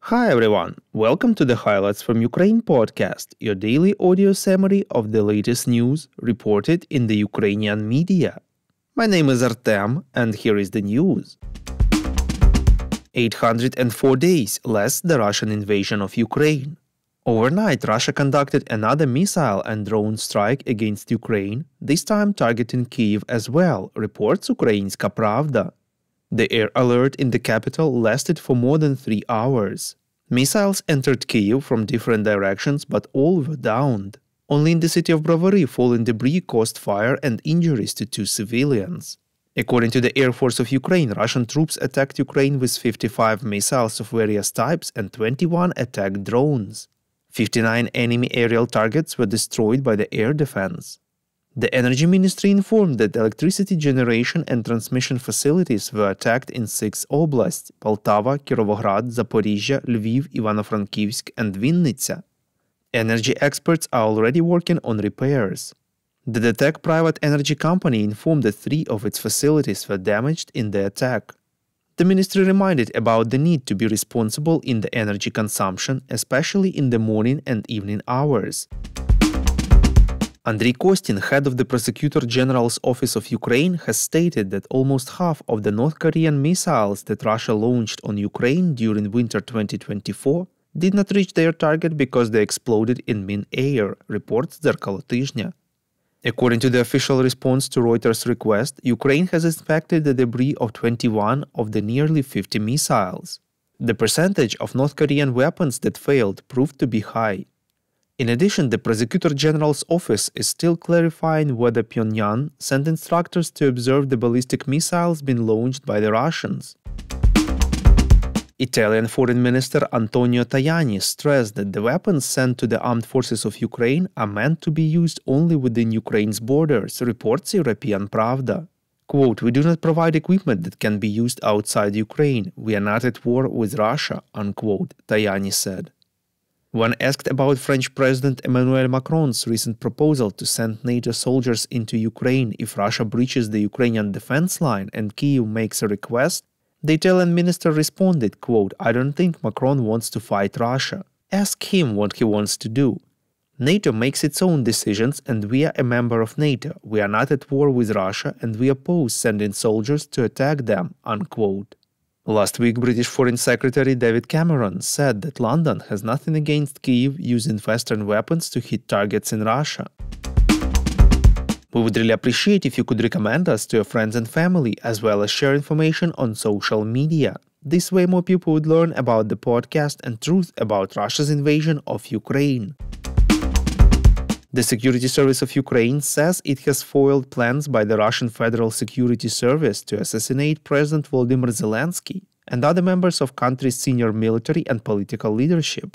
Hi everyone, welcome to the Highlights from Ukraine podcast, your daily audio summary of the latest news reported in the Ukrainian media. My name is Artem, and here is the news. 804 days less the Russian invasion of Ukraine. Overnight, Russia conducted another missile and drone strike against Ukraine, this time targeting Kyiv as well, reports Ukrainska Pravda. The air alert in the capital lasted for more than 3 hours. Missiles entered Kyiv from different directions, but all were downed. Only in the city of Brändli, fallen debris caused fire and injuries to 2 civilians. According to the Air Force of Ukraine, Russian troops attacked Ukraine with 55 missiles of various types and 21 attack drones. 59 enemy aerial targets were destroyed by the air defense. The Energy Ministry informed that electricity generation and transmission facilities were attacked in 6 oblasts – Poltava, Kirovograd, Zaporizhia, Lviv, Ivano-Frankivsk and Vinnytsia. Energy experts are already working on repairs. The DTEK private energy company informed that 3 of its facilities were damaged in the attack. The ministry reminded about the need to be responsible in the energy consumption, especially in the morning and evening hours. Andriy Kostin, head of the Prosecutor General's Office of Ukraine, has stated that almost half of the North Korean missiles that Russia launched on Ukraine during winter 2024 did not reach their target because they exploded in mid-air, reports Zerkalo Tizhnya. According to the official response to Reuters' request, Ukraine has inspected the debris of 21 of the nearly 50 missiles. The percentage of North Korean weapons that failed proved to be high. In addition, the Prosecutor General's office is still clarifying whether Pyongyang sent instructors to observe the ballistic missiles being launched by the Russians. Italian Foreign Minister Antonio Tajani stressed that the weapons sent to the armed forces of Ukraine are meant to be used only within Ukraine's borders, reports European Pravda. Quote, "We do not provide equipment that can be used outside Ukraine. We are not at war with Russia," unquote, Tajani said. When asked about French President Emmanuel Macron's recent proposal to send NATO soldiers into Ukraine if Russia breaches the Ukrainian defense line and Kyiv makes a request, the Italian minister responded, quote, "I don't think Macron wants to fight Russia. Ask him what he wants to do. NATO makes its own decisions and we are a member of NATO. We are not at war with Russia and we oppose sending soldiers to attack them," unquote. Last week, British Foreign Secretary David Cameron said that London has nothing against Kyiv using Western weapons to hit targets in Russia. We would really appreciate if you could recommend us to your friends and family, as well as share information on social media. This way more people would learn about the podcast and truth about Russia's invasion of Ukraine. The Security Service of Ukraine says it has foiled plans by the Russian Federal Security Service to assassinate President Volodymyr Zelensky and other members of country's senior military and political leadership,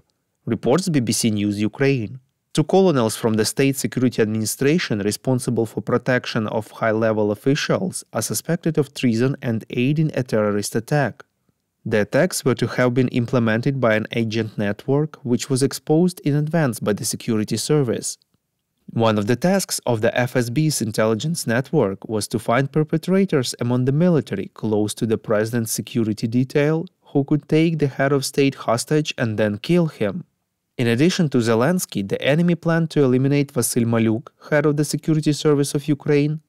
reports BBC News Ukraine. 2 colonels from the State Security Administration responsible for protection of high-level officials are suspected of treason and aiding a terrorist attack. The attacks were to have been implemented by an agent network, which was exposed in advance by the Security Service. One of the tasks of the FSB's intelligence network was to find perpetrators among the military close to the president's security detail who could take the head of state hostage and then kill him. In addition to Zelensky, the enemy planned to eliminate Vasyl Malyuk, head of the Security Service of Ukraine,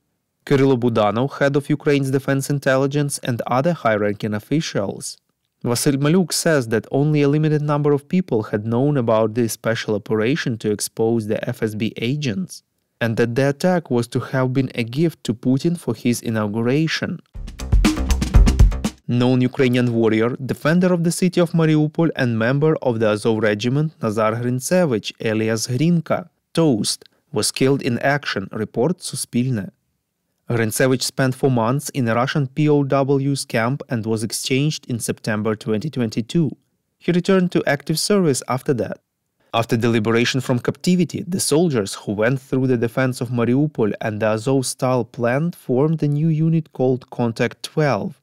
Kyrylo Budanov, head of Ukraine's defense intelligence, and other high-ranking officials. Vasyl Malyuk says that only a limited number of people had known about this special operation to expose the FSB agents, and that the attack was to have been a gift to Putin for his inauguration. Known Ukrainian warrior, defender of the city of Mariupol and member of the Azov regiment Nazar Hrintsevich, alias Hrinka, Toast, was killed in action, reports Suspilne. Hrintsevich spent 4 months in a Russian POW's camp and was exchanged in September 2022. He returned to active service after that. After the liberation from captivity, the soldiers who went through the defense of Mariupol and the Azov-style plant formed a new unit called Contact 12.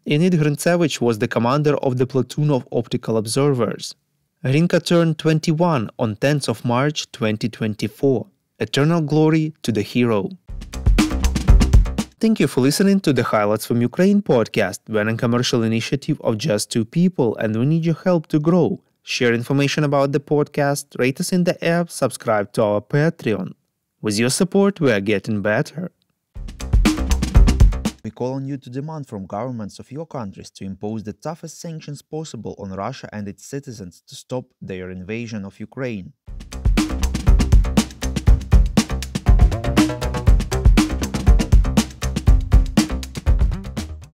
In it, Hrintsevich was the commander of the platoon of optical observers. Hrinka turned 21 on 10th of March 2024. Eternal glory to the hero. Thank you for listening to the Highlights from Ukraine podcast, a commercial initiative of just 2 people, and we need your help to grow. share information about the podcast, rate us in the app, subscribe to our Patreon. With your support, we are getting better. We call on you to demand from governments of your countries to impose the toughest sanctions possible on Russia and its citizens to stop their invasion of Ukraine.